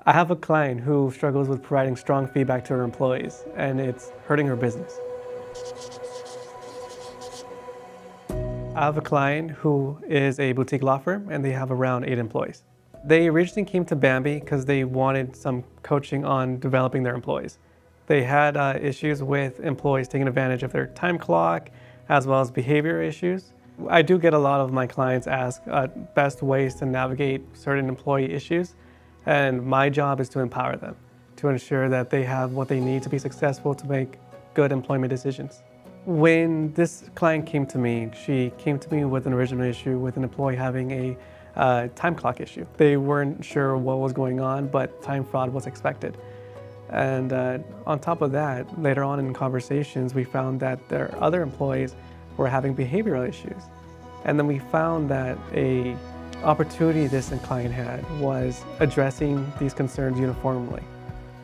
I have a client who struggles with providing strong feedback to her employees, and it's hurting her business. I have a client who is a boutique law firm, and they have around 8 employees. They originally came to Bambi because they wanted some coaching on developing their employees. They had issues with employees taking advantage of their time clock, as well as behavior issues. I do get a lot of my clients ask best ways to navigate certain employee issues, and my job is to empower them, to ensure that they have what they need to be successful to make good employment decisions. When this client came to me, she came to me with an original issue with an employee having a time clock issue. They weren't sure what was going on, but time fraud was expected. And on top of that, later on in conversations, we found that their other employees were having behavioral issues. And then we found that an opportunity this client had was addressing these concerns uniformly.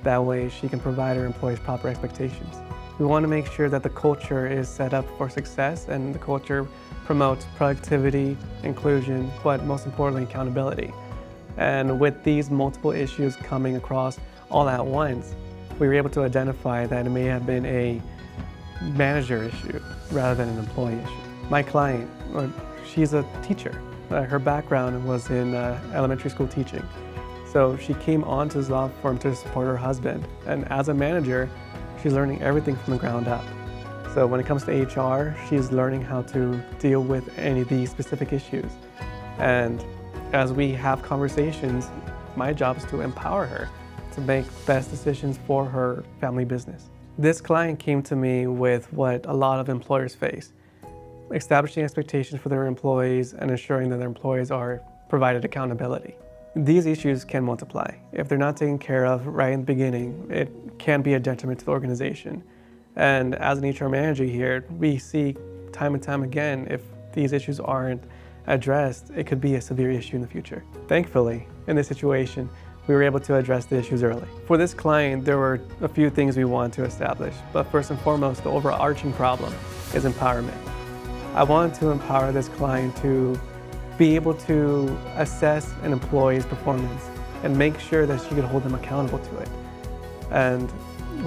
That way she can provide her employees proper expectations. We want to make sure that the culture is set up for success and the culture promotes productivity, inclusion, but most importantly, accountability. And with these multiple issues coming across all at once, we were able to identify that it may have been a manager issue rather than an employee issue. My client, she's a teacher. Her background was in elementary school teaching. So she came on to this law firm to support her husband. And as a manager, she's learning everything from the ground up. So when it comes to HR, she's learning how to deal with any of these specific issues. And as we have conversations, my job is to empower her to make best decisions for her family business. This client came to me with what a lot of employers face: establishing expectations for their employees and ensuring that their employees are provided accountability. These issues can multiply. If they're not taken care of right in the beginning, it can be a detriment to the organization. And as an HR manager here, we see time and time again, if these issues aren't addressed, it could be a severe issue in the future. Thankfully, in this situation, we were able to address the issues early. For this client, there were a few things we wanted to establish, but first and foremost, the overarching problem is empowerment. I wanted to empower this client to be able to assess an employee's performance and make sure that she could hold them accountable to it. And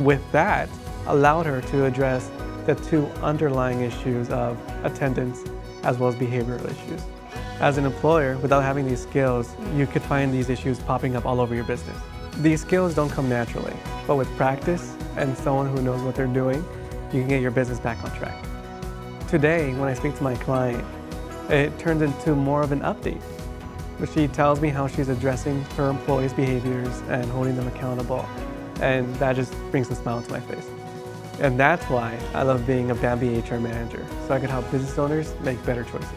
with that, allowed her to address the 2 underlying issues of attendance as well as behavioral issues. As an employer, without having these skills, you could find these issues popping up all over your business. These skills don't come naturally, but with practice and someone who knows what they're doing, you can get your business back on track. Today, when I speak to my client, it turns into more of an update. She tells me how she's addressing her employees' behaviors and holding them accountable, and that just brings a smile to my face. And that's why I love being a Bambi HR manager, so I can help business owners make better choices.